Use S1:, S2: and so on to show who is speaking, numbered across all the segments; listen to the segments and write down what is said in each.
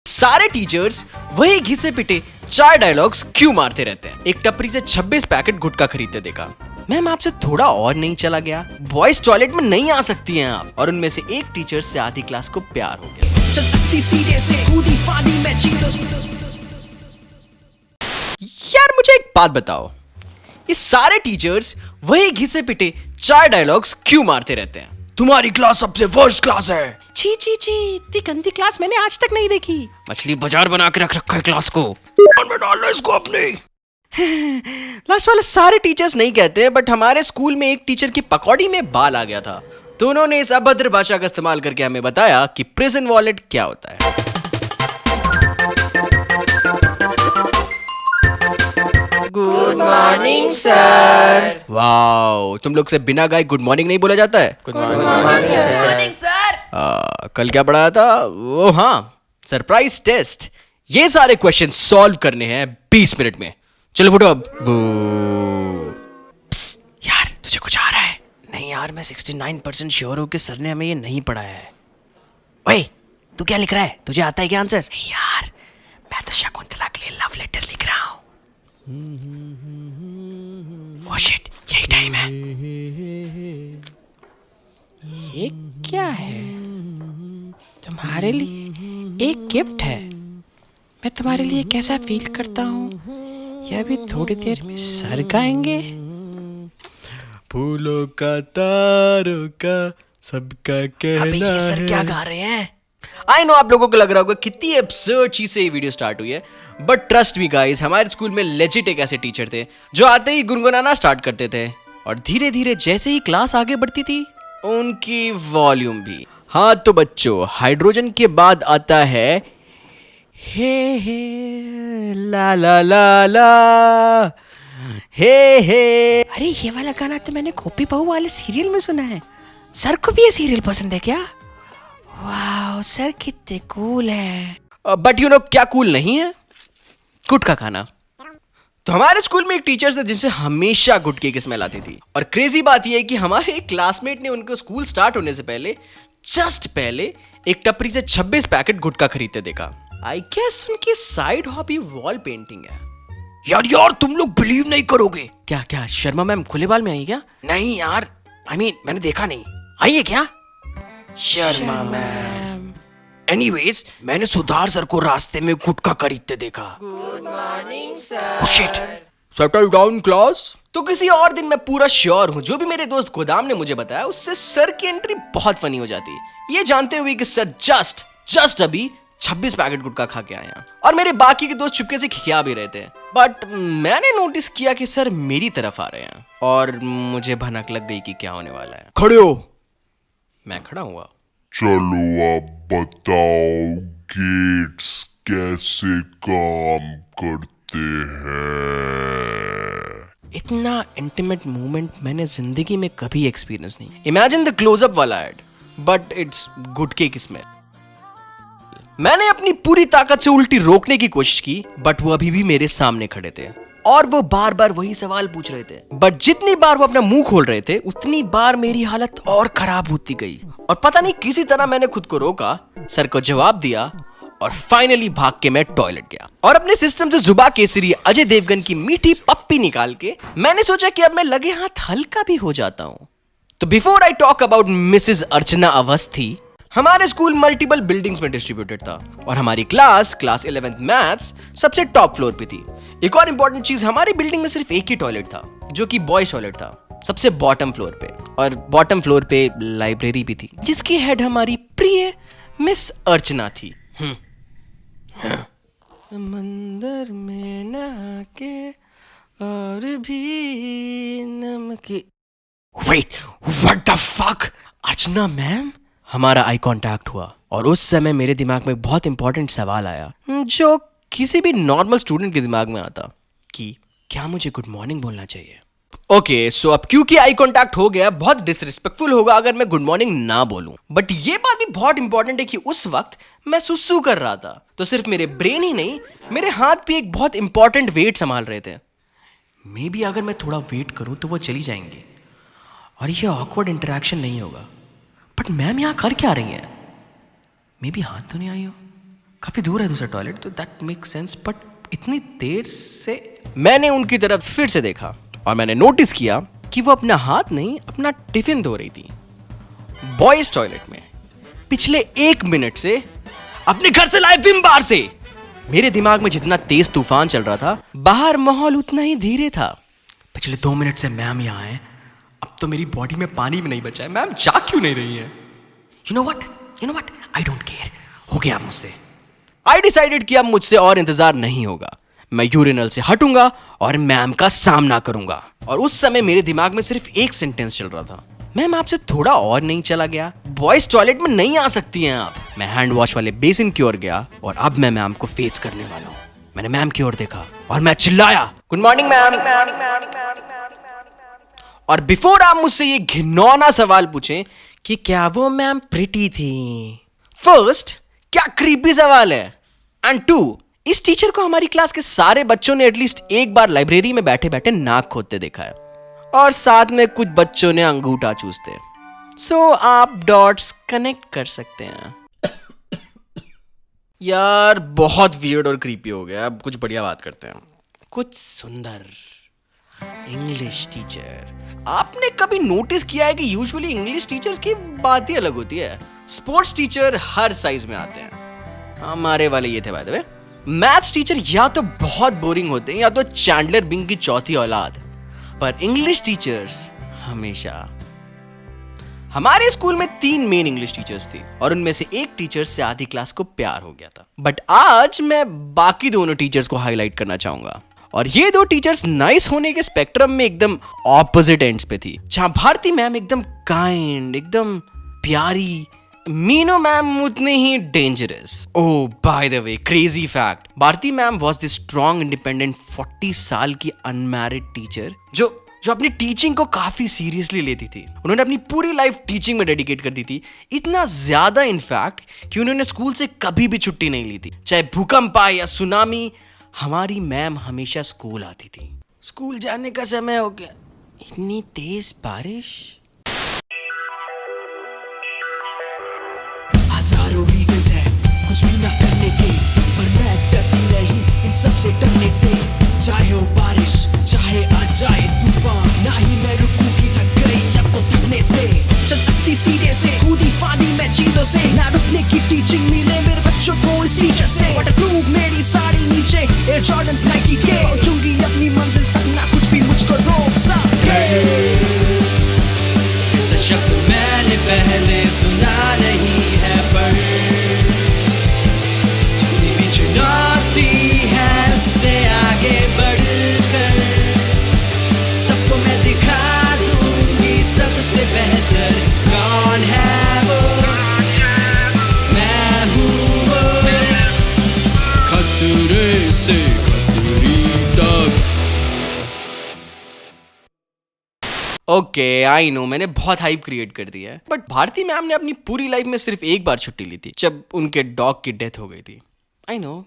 S1: सारे टीचर्स वही घिसे पिटे 4 डायलॉग्स क्यों मारते रहते हैं। एक टपरी से 26 पैकेट गुटखा खरीदते देखा। मैम आपसे थोड़ा और नहीं चला गया, बॉयज टॉयलेट में नहीं आ सकती हैं आप। और उनमें से एक टीचर से आधी क्लास को प्यार हो गया। चल सकती सीधे से कूदी फादी मैं यार मुझे एक बात बताओ, ये सारे टीचर्स वही घिसे पिटे 4 डायलॉग्स क्यों मारते रहते हैं। तुम्हारी क्लास सबसे वर्स्ट क्लास है। छी छी छी, इतनी गंदी क्लास मैंने आज तक नहीं देखी। मछली बाजार बना के रख रखा है क्लास को। में डाल इसको अपने। लास्ट वाले सारे टीचर्स नहीं कहते, बट हमारे स्कूल में एक टीचर की पकौड़ी में बाल आ गया था, तो उन्होंने इस अभद्र भाषा का इस्तेमाल करके हमें बताया कि प्रिजन वॉलेट क्या होता है।
S2: Good morning sir.
S1: वाओ, तुम लोग से बिना गाए गुड मॉर्निंग नहीं बोला जाता है।
S2: Good morning sir.
S1: कल क्या पढ़ाया था वो? हाँ, सरप्राइज टेस्ट। ये सारे क्वेश्चन सॉल्व करने हैं 20 मिनट में। चलो फुटो अब। यार तुझे कुछ आ रहा है? नहीं यार, मैं 69% श्योर हूँ कि सर ने हमें ये नहीं पढ़ाया है। ओए तू क्या लिख रहा है? तुझे आता है क्या आंसर? नहीं यार, मैं तो शकुंतला के लिए लव लेटर लिख रहा हूँ। ओह शिट, यही टाइम है। ये क्या है? तुम्हारे लिए एक गिफ्ट है। मैं तुम्हारे लिए कैसा फील करता हूँ यह भी थोड़ी देर में सर गाएंगे।
S3: फूलों का तारों का सबका कहना
S1: अबे ये सर
S3: है।
S1: क्या गा रहे हैं? आई नो आप लोगों को लग रहा होगा कितनी अब्सर्ड चीज से ये वीडियो स्टार्ट हुई है, बट ट्रस्ट मी गाइस, हमारे स्कूल में लेजिट एक ऐसे टीचर थे जो आते ही गुनगुनाना स्टार्ट करते थे, और धीरे धीरे जैसे ही क्लास आगे बढ़ती थी उनकी वॉल्यूम भी। हाँ तो बच्चों, हाइड्रोजन के बाद आता है हे ला ला ला ला हे। अरे ये वाला गाना तो मैंने गोपी बहू वाले सीरियल में सुना है। सर को भी ये सीरियल पसंद है क्या? वाह सर कितने कूल है। बट यू नो क्या कूल नहीं है? गुटखा खाना। तो हमारे स्कूल में एक टीचर थे जिनसे हमेशा गुटखे की स्मेल आती थी, और क्रेजी बात यह है कि हमारे एक क्लासमेट ने उनको स्कूल स्टार्ट होने से पहले जस्ट पहले एक टपरी से 26 पैकेट गुटखा खरीदते देखा। आई गेस उनकी साइड हॉबी वॉल पेंटिंग है। यार तुम लोग बिलीव नहीं करोगे। क्या क्या शर्मा मैम खुले बाल में आई क्या? नहीं यार, आई मीन मैंने देखा नहीं। आई है क्या शर्मा मैम? एनीवेज, मैंने सुधार सर को रास्ते में गुटखा खरीदते देखा।
S2: Good morning sir.
S1: Oh shit! Settle down class. तो किसी और दिन मैं पूरा श्योर हूँ जो भी मेरे दोस्त गोदाम ने मुझे बताया उससे सर की एंट्री बहुत फनी हो जाती, ये जानते हुए कि सर जस्ट अभी 26 पैकेट गुटखा खा के आया, और मेरे बाकी के दोस्त चुपके से खिया भी रहे थे। बट मैंने नोटिस किया कि सर मेरी तरफ आ रहे हैं, और मुझे भनक लग गई कि क्या होने वाला है। खड़े हो। मैं खड़ा हुआ।
S3: चलो अब बताओ गेट्स कैसे काम करते हैं।
S1: इतना इंटीमेट मोमेंट मैंने जिंदगी में कभी एक्सपीरियंस नहीं। इमेजिन द क्लोजअप वाला एड, बट इट्स गुटखे की स्मेल। मैंने अपनी पूरी ताकत से उल्टी रोकने की कोशिश की, बट वो अभी भी मेरे सामने खड़े थे, और वो बार बार वही सवाल पूछ रहे थे। बट जितनी बार वो अपना मुंह खोल रहे थे उतनी बार मेरी हालत और खराब होती गई, और पता नहीं किसी तरह मैंने खुद को रोका, सर को जवाब दिया, और फाइनली भाग के मैं टॉयलेट गया। और अपने सिस्टम से जुबा केसरी अजय देवगन की मीठी पप्पी निकाल के मैंने सोचा कि अब मैं लगे हाथ हल्का भी हो जाता हूं। तो before I talk about Mrs Archana Awasthi, हमारे स्कूल मल्टीपल बिल्डिंग्स में डिस्ट्रीब्यूटेड था, और हमारी क्लास 11th मैथ्स सबसे टॉप फ्लोर पे थी। एक और इंपॉर्टेंट चीज, हमारी बिल्डिंग में सिर्फ एक ही टॉयलेट था जो कि बॉयज टॉयलेट था, सबसे बॉटम फ्लोर पे, और बॉटम फ्लोर पे लाइब्रेरी भी थी जिसकी हेड हमारी प्रिय मिस अर्चना थी। समंदर में नहा के और भी नमके। Wait, what the fuck? Archana ma'am? हमारा आई कांटेक्ट हुआ, और उस समय मेरे दिमाग में बहुत इंपॉर्टेंट सवाल आया जो किसी भी नॉर्मल स्टूडेंट के दिमाग में आता, कि क्या मुझे गुड मॉर्निंग बोलना चाहिए। ओके, सो अब क्योंकि आई कांटेक्ट हो गया, बहुत डिसरिस्पेक्टफुल होगा अगर मैं गुड मॉर्निंग ना बोलूं, बट ये बात भी बहुत इंपॉर्टेंट है कि उस वक्त मैं सुसु कर रहा था, तो सिर्फ मेरे ब्रेन ही नहीं, मेरे हाथ भी एक बहुत इंपॉर्टेंट वेट संभाल रहे थे। मे बी अगर मैं थोड़ा वेट करूं तो वो चली जाएंगे और ये ऑकवर्ड इंटरेक्शन नहीं होगा। बट मैम यहाँ कर क्या रही हैं? मे बी हाथ तो नहीं आई हो। काफी दूर है दूसरा टॉयलेट, तो दैट मेक सेंस, बट इतनी देर से मैंने उनकी तरफ फिर से देखा और मैंने नोटिस किया कि वो अपना हाथ नहीं अपना टिफिन धो रही थी बॉयज टॉयलेट में, पिछले 1 मिनट से अपने घर से लाए विम बार से। मेरे दिमाग में जितना तेज तूफान चल रहा था, बाहर माहौल उतना ही धीरे था। पिछले 2 मिनट से मैम यहाँ है, अब तो मेरी बॉडी में पानी भी नहीं बचा है, मैम जा क्यों नहीं रही है? You know what, I don't care, हो गया अब मुझसे। आई डिसाइडेड कि अब मुझसे और इंतजार नहीं होगा, मैं यूरिनल से हटूंगा और मैम का सामना करूंगा। और उस समय मेरे दिमाग में सिर्फ एक सेंटेंस चल रहा था, मैम आपसे थोड़ा और नहीं चला गया? बॉयज टॉयलेट में नहीं आ सकती हैं आप। मैं हैंड वॉश वाले बेसिन की ओर गया और अब मैं मैम को फेस करने वाला हूं। मैंने मैम की ओर देखा और मैं चिल्लाया, गुड मॉर्निंग मैम। और बिफोर आप मुझसे ये घिनौना सवाल पूछें कि क्या वो मैम प्रिटी थी, फर्स्ट, क्या क्रीपी सवाल है, एंड 2, इस टीचर को हमारी क्लास के सारे बच्चों ने एटलीस्ट एक बार लाइब्रेरी में बैठे बैठे नाक खोदते देखा है और साथ में कुछ बच्चों ने अंगूठा चूसते। सो आप डॉट्स कनेक्ट कर सकते हैं। यार बहुत वियर्ड और क्रीपी हो गया, अब कुछ बढ़िया बात करते हैं। कुछ सुंदर इंग्लिश टीचर। आपने कभी नोटिस किया है कि यूजुअली इंग्लिश टीचर्स की बात ही अलग होती है। स्पोर्ट्स टीचर हर साइज में आते हैं, हमारे वाले ये थे bye the way. Maths teacher या तो बहुत बोरिंग होते हैं या तो चैंडलर बिंग की चौथी औलाद, पर इंग्लिश टीचर्स हमेशा। हमारे स्कूल में 3 मेन इंग्लिश टीचर्स थी और उनमें से एक टीचर से आधी क्लास को प्यार हो गया था। बट आज मैं बाकी दोनों टीचर्स को हाईलाइट करना चाहूंगा, और ये 2 टीचर्स नाइस होने के स्पेक्ट्रम में एकदम ऑपोजिट एंड्स पे थी। जहां भारती मैम एकदम काइंड, एकदम प्यारी, मीनू मैम उतने ही dangerous. Oh by the way, crazy fact, Bharti ma'am was the strong independent 40 साल की अनमैरिड टीचर जो अपनी टीचिंग को काफी सीरियसली लेती थी। उन्होंने अपनी पूरी लाइफ टीचिंग में डेडिकेट कर दी थी, इतना ज्यादा इनफैक्ट कि उन्होंने स्कूल से कभी भी छुट्टी नहीं ली थी। चाहे भूकंप आए या सुनामी, हमारी मैम हमेशा स्कूल आती थी। स्कूल जाने का समय हो गया, इतनी तेज बारिश।
S4: हजारों रीजंस है कुछ भी ना करने के, पर मैं डरती नहीं इन सब से डरने से। चाहे हो बारिश, चाहे आ जाए तूफान, ना ही मैं रुकूंगी, थक गई अब तो थकने से। चल सकती सीधे से, कूदी फाड़ी मैं चीजों से, ना रुकने की टीचिंग मिले मेरे बच्चों को इस टीचर से। वाटरप्रूफ मेरी साड़ी नीचे, एयर जॉर्डन्स नाइकी के, पहुंचूंगी अपनी मंजिल तक, ना कुछ भी मुझको रोक सके। ऐसा शब्द मैंने पहले सुना नहीं है, पर जितनी भी चुनौती है उससे आगे बढ़कर सबको मैं दिखा दूंगी सबसे बेहतर कौन है वो, मैं हूँ वो।
S3: खतरे से खतरी तक।
S1: ओके आई नो, मैंने बहुत हाइप क्रिएट कर दी है, बट भारती मैम ने अपनी पूरी लाइफ में सिर्फ एक बार छुट्टी ली थी, जब उनके डॉग की डेथ हो गई थी। आई नो,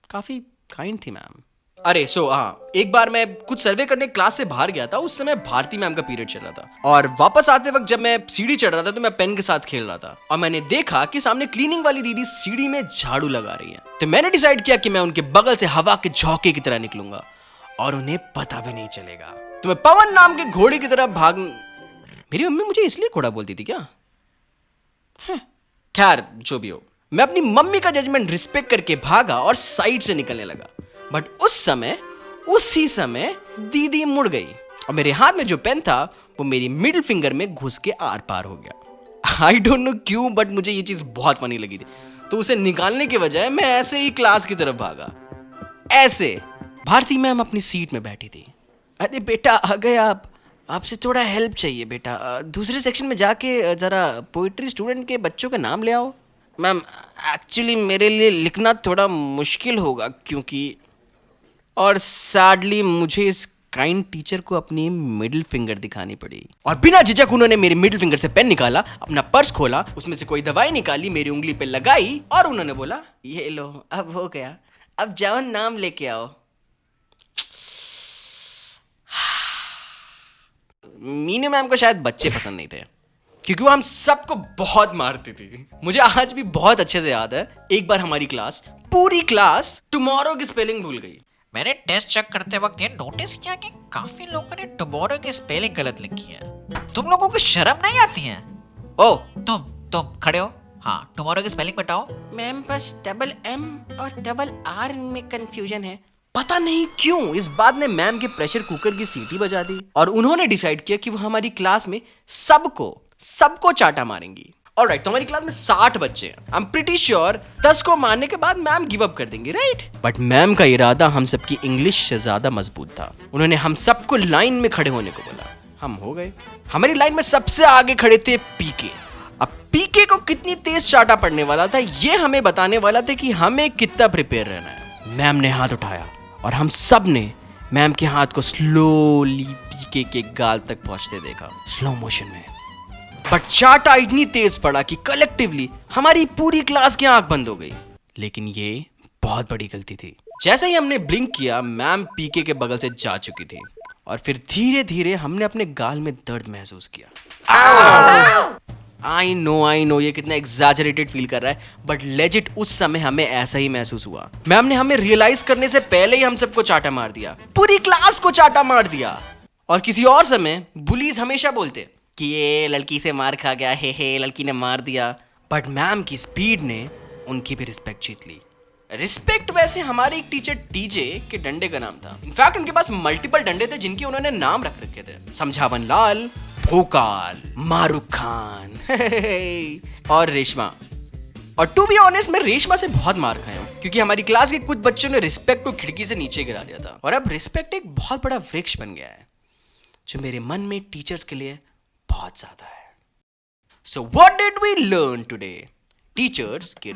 S1: काफी काइंड थी मैम। अरे सो हाँ, एक बार मैं कुछ सर्वे करने क्लास से बाहर गया था, उस समय भारती मैम का पीरियड चल रहा था, और वापस आते वक्त जब मैं सीढ़ी चढ़ रहा था तो मैं पेन के साथ खेल रहा था और मैंने देखा कि सामने क्लीनिंग वाली दीदी सीढ़ी में झाड़ू लगा रही है। तो मैंने डिसाइड किया कि मैं उनके बगल से हवा के झोंके की तरह निकलूंगा और उन्हें पता भी नहीं चलेगा। तो मैं पवन नाम के घोड़े की तरह भाग। मेरी मम्मी मुझे इसलिए घोड़ा बोलती थी क्या? खैर जो भी हो, मैं अपनी मम्मी का जजमेंट रिस्पेक्ट करके भागा और साइड से निकलने लगा। बट उसी समय दीदी मुड़ गई और मेरे हाथ में जो पेन था वो मेरी मिडिल फिंगर में घुस के आर पार हो गया। आई डोंट नो क्यों, बट मुझे ये चीज बहुत फनी लगी थी, तो उसे निकालने के बजाय मैं ऐसे ही क्लास की तरफ भागा। ऐसे भारती मैम अपनी सीट में बैठी थी। अरे बेटा आ गए आप, आपसे थोड़ा हेल्प चाहिए बेटा, दूसरे सेक्शन में जाके जरा पोइट्री स्टूडेंट के बच्चों का नाम ले आओ। मैम एक्चुअली मेरे लिए लिखना थोड़ा मुश्किल होगा क्योंकि, और सैडली मुझे इस काइंड टीचर को अपनी मिडिल फिंगर दिखानी पड़ी। और बिना झिझक उन्होंने मेरी मिडिल फिंगर से पेन निकाला, अपना पर्स खोला, उसमें से कोई दवाई निकाली, मेरी उंगली पे लगाई और उन्होंने बोला, ये लो अब हो गया, अब जाओ नाम लेके आओ। मीनू मैम को शायद बच्चे पसंद नहीं थे, क्योंकि वो हम सबको बहुत मारती थी। मुझे आज भी बहुत अच्छे से याद है, एक बार हमारी क्लास, पूरी क्लास टुमारो की स्पेलिंग भूल गई।
S5: मैंने टेस्ट चेक करते वक्त ये नोटिस किया कि काफी लोगों ने टुमारो की स्पेलिंग गलत लिखी है। तुम लोगों को शर्म नहीं आती है?
S1: ओ,
S5: तुम खड़े हो, हाँ टुमारो की स्पेलिंग बताओ।
S2: मैम बस डबल एम और डबल आर में कंफ्यूजन है।
S1: पता नहीं क्यों इस बात ने मैम के प्रेशर कुकर की सीटी बजा दी और उन्होंने डिसाइड किया कि वो हमारी क्लास में सबको चाटा मारेंगी। ऑलराइट, तो हमारी क्लास में 60 बच्चे हैं। आई एम प्रीटी श्योर 10 को मारने के बाद मैम गिव अप कर देंगी, राइट? बट मैम का इरादा हम सबकी इंग्लिश से ज्यादा मजबूत था। उन्होंने हम सबको लाइन में खड़े होने को बोला। हम हो गए। हमारी लाइन में सबसे आगे खड़े थे पीके। अब पीके को कितनी तेज चाटा पड़ने वाला था ये हमें बताने वाला था कि हमें कितना प्रिपेयर रहना है। मैम ने हाथ उठाया और हम सब ने मैम के हाथ को स्लोली पीके के गाल तक पहुंचते देखा, स्लो मोशन में। बट चाटा इतनी तेज पड़ा कि कलेक्टिवली हमारी पूरी क्लास की आंख बंद हो गई। लेकिन ये बहुत बड़ी गलती थी। जैसे ही हमने ब्लिंक किया, मैम पीके के बगल से जा चुकी थी और फिर धीरे धीरे हमने अपने गाल में दर्द महसूस किया। आई नो ये कितना एग्जैजरेटेड फील कर रहा है, बट लेजिट उस समय हमें ऐसा ही महसूस हुआ। मैम ने हमें रियलाइज करने से पहले ही हम सबको चाटा मार दिया, पूरी क्लास को चाटा मार दिया। और किसी और समय बुलीज हमेशा बोलते कि ये लड़की से मार खा गया, हे लड़की ने मार दिया। बट मैम की स्पीड ने उनकी भी रिस्पेक्ट जीत ली। रिस्पेक्ट वैसे हमारे एक टीचर टीजे के डंडे का नाम था। इनफैक्ट उनके पास मल्टीपल डंडे थे जिनके उन्होंने नाम रख रखे थे, समझावन लाल, भोकाल, मारूख खान और रेशमा। और टू बी ऑनेस्ट मैं रेशमा से बहुत मार खाया हूं, क्योंकि हमारी क्लास के कुछ बच्चों ने रिस्पेक्ट को खिड़की से नीचे गिरा दिया था। और अब रिस्पेक्ट एक बहुत बड़ा वृक्ष बन गया है जो मेरे मन में टीचर्स के लिए बहुत ज्यादा है। So what did we learn today? Teachers के